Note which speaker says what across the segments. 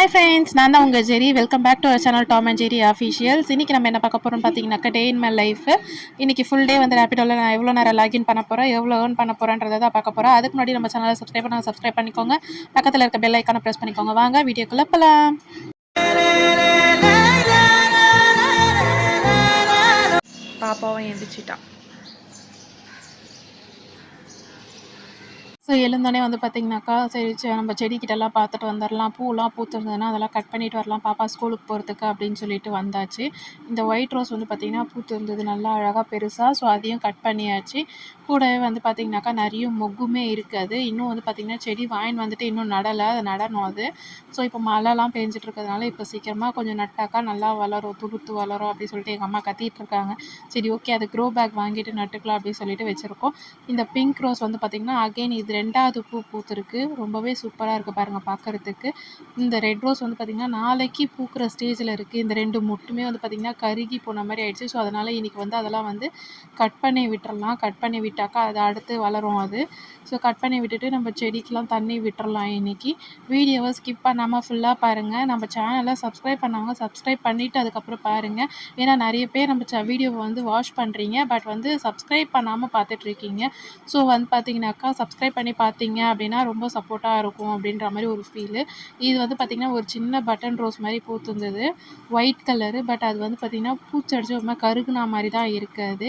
Speaker 1: Hi friends, நான் தான் உங்கள் Jerry. Welcome back to our channel Tom and Jerry officials. இன்றைக்கி நம்ம என்ன பார்க்க போகிறோம்னு பார்த்தீங்கன்னாக்கா டே இன் மை லைஃப். இன்றைக்கி ஃபுல் டே வந்து ரேப்பிடோவில் நான் எவ்வளோ நேரம் லாகின் பண்ண போகிறேன், எவ்வளோ ஏர்ன் பண்ண போகிறேன்றதை தான் பார்க்க போகிறேன். அதுக்கு முன்னாடி நம்ம சேனலை சப்ஸ்கிரைப் பண்ணிக்கோங்க. பக்கத்தில் இருக்க பெல் ஐக்கானை ப்ரெஸ் பண்ணிக்கோங்க. வாங்க வீடியோக்குள்ளே போகலாம். பாப்பாவும் எழுந்திரிச்சிட்டான். ஸோ எழுந்தோடனே வந்து பார்த்திங்கனாக்கா சரி நம்ம செடிக்கிட்டலாம் பார்த்துட்டு வந்துடலாம், பூலாம் பூத்துருந்ததுன்னா அதெல்லாம் கட் பண்ணிட்டு வரலாம் பாப்பா ஸ்கூலுக்கு போகிறதுக்கு அப்படின்னு சொல்லிட்டு வந்தாச்சு. இந்த ஒயிட் ரோஸ் வந்து பார்த்திங்கன்னா பூத்துருந்தது நல்லா அழகாக பெருசாக. ஸோ அதையும் கட் பண்ணியாச்சு. கூடவே வந்து பார்த்திங்கனாக்கா நிறைய மொக்குமே இருக்காது. இன்னும் வந்து பார்த்திங்கன்னா செடி வாங்கின்னு வந்துட்டு இன்னும் நடலை, அது நடணும் அது. ஸோ இப்போ மழைலாம் பெஞ்சிட்டு இருக்கிறதுனால இப்போ சீக்கிரமாக கொஞ்சம் நட்டாக்கா நல்லா வளரும், துளுத்து வளரும் அப்படின்னு சொல்லிட்டு எங்கள் அம்மா கத்திட்டு இருக்காங்க. சரி ஓகே, அது க்ரோ பேக் வாங்கிட்டு நட்டுக்கலாம் அப்படின்னு சொல்லிட்டு வச்சுருக்கோம். இந்த பிங்க் ரோஸ் வந்து பார்த்திங்கன்னா அகெயின் இது 2வது பூ பூத்துருக்கு. ரொம்பவே சூப்பராக இருக்குது பாருங்கள் பார்க்குறதுக்கு. இந்த ரெட் ரோஸ் வந்து பார்த்திங்கன்னா நாளைக்கு பூக்கிற ஸ்டேஜில் இருக்குது. இந்த 2 மொட்டுமே வந்து பார்த்திங்கன்னா கருகி போன மாதிரி ஆயிடுச்சு. ஸோ அதனால் இன்றைக்கி வந்து அதெல்லாம் வந்து கட் பண்ணி விட்டுறலாம். கட் பண்ணி விட்டாக்கா அது அடுத்து வளரும் அது. ஸோ கட் பண்ணி விட்டுட்டு நம்ம செடிக்கெலாம் தண்ணி விட்டுறலாம். இன்றைக்கி வீடியோவை ஸ்கிப் பண்ணாமல் ஃபுல்லாக பாருங்கள். நம்ம சேனலை சப்ஸ்கிரைப் பண்ணாங்க சப்ஸ்கிரைப் பண்ணிவிட்டு அதுக்கப்புறம் பாருங்கள். ஏன்னா நிறைய பேர் நம்ம வீடியோவை வந்து வாட்ச் பண்ணுறீங்க, பட் வந்து சப்ஸ்கிரைப் பண்ணாமல் பார்த்துட்ருக்கீங்க. ஸோ வந்து பார்த்திங்கனாக்கா சப்ஸ்கிரைப் பண்ணி பார்த்தீங்க அப்படின்னா ரொம்ப சப்போர்ட்டாக இருக்கும் அப்படின்ற மாதிரி ஒரு ஃபீலு. இது வந்து பார்த்திங்கன்னா ஒரு சின்ன பட்டன் ரோஸ் மாதிரி பூத்துருந்தது, ஒயிட் கலரு. பட் அது வந்து பார்த்திங்கன்னா பூச்சடிச்சு ஒரு மாதிரி கருகுனா மாதிரி தான் இருக்காது.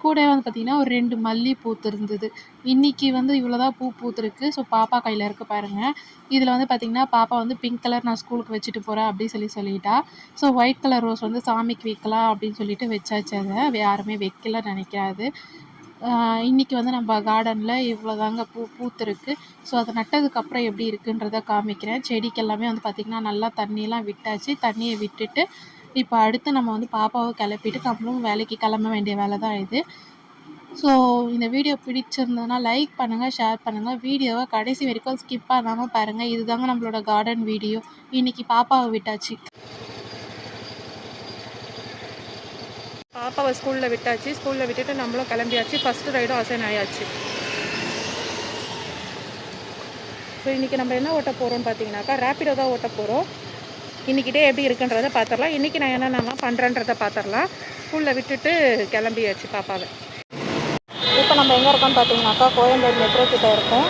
Speaker 1: கூட வந்து பார்த்திங்கன்னா ஒரு 2 மல்லி பூத்துருந்தது. இன்றைக்கி வந்து இவ்வளோ தான் பூ பூத்துருக்கு. ஸோ பாப்பா கையில் இருக்குது பாருங்கள். இதில் வந்து பார்த்திங்கன்னா பாப்பா வந்து பிங்க் கலர் நான் ஸ்கூலுக்கு வச்சுட்டு போகிறேன் அப்படின்னு சொல்லிட்டா. ஸோ ஒயிட் கலர் ரோஸ் வந்து சாமிக்கு வைக்கலாம் அப்படின்னு சொல்லிட்டு வச்சாச்சு. அதை யாருமே வைக்கலன்னு நினைக்காது. இன்றைக்கி வந்து நம்ம கார்டனில் இவ்வளோ தாங்க பூத்துருக்கு. ஸோ அதை நட்டதுக்கப்புறம் எப்படி இருக்குன்றதை காமிக்கிறேன். செடிக்கு எல்லாமே வந்து பார்த்திங்கன்னா நல்லா தண்ணியெலாம் விட்டாச்சு. தண்ணியை விட்டுட்டு இப்போ அடுத்து நம்ம வந்து பாப்பாவை கிளப்பிட்டு நம்மளும் வேலைக்கு கிளம்ப வேண்டிய வேலை தான் இது. ஸோ இந்த வீடியோ பிடிச்சிருந்ததுன்னா லைக் பண்ணுங்கள், ஷேர் பண்ணுங்கள். வீடியோவை கடைசி வரைக்கும் ஸ்கிப் பண்ணாமல் பாருங்கள். இதுதாங்க நம்மளோட கார்டன் வீடியோ. இன்றைக்கி பாப்பாவை விட்டாச்சு. பாப்பாவை ஸ்கூலில் விட்டாச்சு. ஸ்கூலில் விட்டுட்டு நம்மளும் கிளம்பியாச்சு. ஃபஸ்ட்டு ரைடும் அசைன் ஆயாச்சு. ஸோ இன்றைக்கி நம்ம என்ன ஓட்ட போகிறோம்னு பார்த்தீங்கன்னாக்கா ரேப்பிடோ தான் ஓட்ட போகிறோம். இன்றைக்கி டே எப்படி இருக்குன்றதை பார்த்துடலாம். இன்றைக்கி நான் என்னென்ன பண்ணுறேன்றதை பார்த்துடலாம். ஸ்கூலில் விட்டுட்டு கிளம்பியாச்சு பாப்பாவை. இப்போ நம்ம எங்கே இருக்கோம்னு பார்த்தீங்கன்னாக்கா கோயம்பேடு மெட்ரோ கிட்டே இருக்கோம்.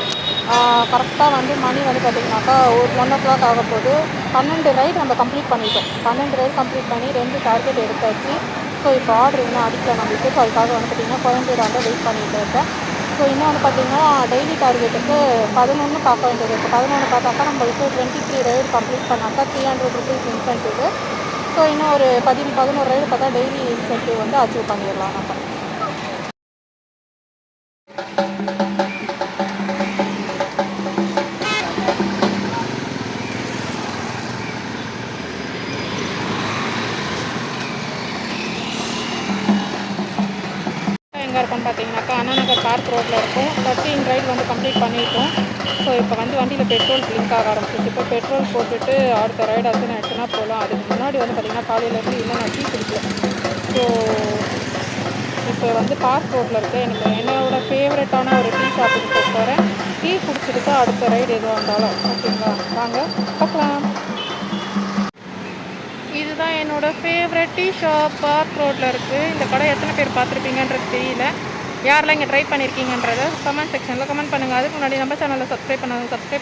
Speaker 1: கரெக்டாக வந்து மணி வந்து பார்த்திங்கனாக்கா ஒரு 1 ஆக போகுது. 12 ரைடு நம்ம கம்ப்ளீட் பண்ணிட்டோம். 12 ரைடு கம்ப்ளீட் பண்ணி 2 டார்கெட் எடுத்தாச்சு. ஸோ இப்போ ஆர்டர் இன்னும் அடிக்கல நம்மளுக்கு. ஸோ அதுக்காக வந்து பார்த்திங்கன்னா கோயம்பேடு வந்து வெயிட் பண்ணிகிட்டு இருக்கேன். ஸோ இன்னும் வந்து பார்த்திங்கன்னா டெய்லி டார்கெட்டுக்கு 11 பார்க்க வேண்டியது இருக்குது. 11 பார்த்தாக்கா நம்மளுக்கு 23 ரைடு கம்ப்ளீட் பண்ணாக்கா 300 ருபீஸ் இன்சென்டிவ். ஸோ இன்னும் ஒரு 11 ரைடு பார்த்தா டெய்லி இன்சென்டிவ் வந்து அச்சீவ் பண்ணிடலாம் நம்ம. எங்கே இருக்கும்னு பார்த்தீங்கன்னாக்கா அண்ணா நகர் பார்க் ரோட்டில் இருக்கும். 13 ரைடு வந்து கம்ப்ளீட் பண்ணிட்டோம். ஸோ இப்போ வந்து வண்டியில் பெட்ரோல் லிங்க் ஆக ஆரம்பிச்சிச்சு. இப்போ பெட்ரோல் போட்டுட்டு அடுத்த ரைடு அசைன் ஆகிடுச்சுன்னா போகலாம். அதுக்கு முன்னாடி வந்து பார்த்திங்கன்னா காலையிலேருந்து இன்னும் நான் டீ குடிக்கல. ஸோ இப்போ வந்து பார்க் ரோட்டில் இருக்குது. எனக்கு என்னோடய ஃபேவரட்டான ஒரு டீ ஷாப்புக்கு போக போகிறேன். டீ குடிச்சிட்டு அடுத்த ரைடு எதுவாக இருந்தாலும் ஓகேங்களா, வாங்க பார்க்கலாம். இதுதான் என்னோடய ஃபேவரட் டீ ஷாப், பார்க் ரோட்டில் இருக்குது. இந்த கடை எத்தனை பேர் பார்த்துருப்பீங்கன்றது தெரியல. யாரெல்லாம் இங்கே ட்ரை பண்ணியிருக்கீங்கன்றதை கமெண்ட் செக்ஷனில் கமெண்ட் பண்ணுங்கள். அதுக்கு முன்னாடி நம்ம சேனலில் சப்ஸ்கிரைப்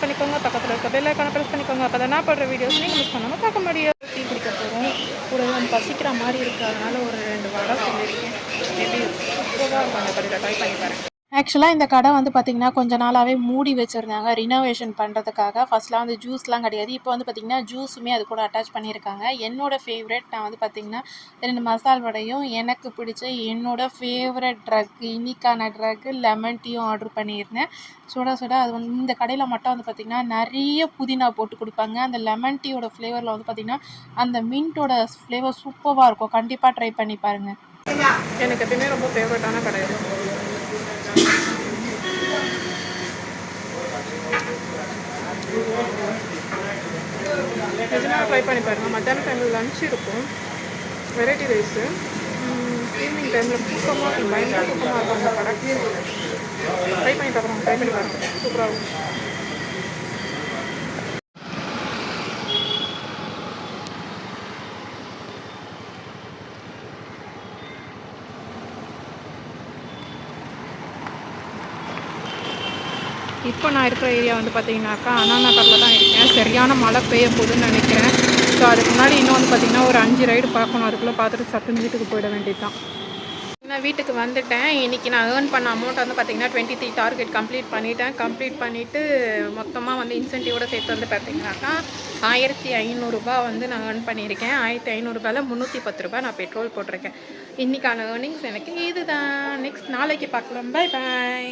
Speaker 1: பண்ணிக்கோங்க. பக்கத்தில் இருக்க பெல் ஐக்கானை ப்ரெஸ் பண்ணிக்கோங்க. அப்போ தான் நான் போடுற வீடியோஸ் நீங்கள் மிஸ் பண்ணாமல் பார்க்க முடியும். டீ குடிக்க போகிறோம். கூடவே வந்து பசிக்கிற மாதிரி இருக்குது. அதனால் ஒரு 2 வடை சொல்லியிருக்கேன். எப்படி சூப்பராக இருக்கும் அந்த கடையில், ட்ரை பண்ணி பாருங்கள். ஆக்சுவலாக இந்த கடை வந்து பார்த்திங்கன்னா கொஞ்ச நாளாகவே மூடி வச்சுருந்தாங்க ரினோவேஷன் பண்ணுறதுக்காக. ஃபஸ்ட்லாம் வந்து ஜூஸ்லாம் கிடையாது. இப்போ வந்து பார்த்திங்கன்னா ஜூஸுமே அது கூட அட்டாச் பண்ணியிருக்காங்க. என்னோடய ஃபேவரெட் நான் வந்து பார்த்திங்கன்னா 2 மசால் வடையும், எனக்கு பிடிச்ச என்னோடய ஃபேவரட் இன்னிக்கான லெமன் டீயும் ஆர்டர் பண்ணியிருந்தேன். சுட சுட அது வந்து இந்த கடையில் மட்டும் வந்து பார்த்திங்கன்னா நிறைய புதினா போட்டு கொடுப்பாங்க. அந்த லெமன் டீயோட ஃப்ளேவரில் வந்து பார்த்திங்கன்னா அந்த மின்ட்டோட ஃப்ளேவர் சூப்பராக இருக்கும். கண்டிப்பாக ட்ரை பண்ணி பாருங்கள். எனக்கு எப்பயுமே ரொம்ப ஃபேவரட்டான கடை. எதுனா ட்ரை பண்ணி பாருங்கள். மத்தியான டைமில் லன்ச் இருக்கும், வெரைட்டி ரைஸு. ஈவினிங் டைமில் தூக்கமாக இருக்கும், பயங்கர தூக்கமாக இருக்கும் அந்த கடை. ட்ரை பண்ணி பாருங்கள், சூப்பராக இருக்கும். இப்போ நான் இருக்கிற ஏரியா வந்து பார்த்தீங்கன்னாக்கா அண்ணா நகரில் தான் இருக்கேன். சரியான மழை பெய்ய போகுதுன்னு நினைக்கிறேன். ஸோ அதுக்கு முன்னாடி இன்னும் வந்து பார்த்திங்கன்னா ஒரு 5 ரைடு பார்க்கணும். அதுக்குள்ளே பார்த்துட்டு சட்டுன்னு வீட்டுக்கு போயிட வேண்டியது தான். நான் வீட்டுக்கு வந்துட்டேன். இன்றைக்கி நான் ஏர்ன் பண்ண அமௌண்ட் வந்து பார்த்திங்கன்னா 23 டார்கெட் கம்ப்ளீட் பண்ணிட்டேன். கம்ப்ளீட் பண்ணிவிட்டு மொத்தமாக வந்து இன்சென்டிவோட சேர்த்து வந்து பார்த்திங்கனாக்கா 1500 வந்து நான் ஏர்ன் பண்ணியிருக்கேன். 1500 310 நான் பெட்ரோல் போட்டிருக்கேன். இன்றைக்கான ஏர்னிங்ஸ் எனக்கு இதுதான். நெக்ஸ்ட் நாளைக்கு பார்க்கலாம். Bye bye.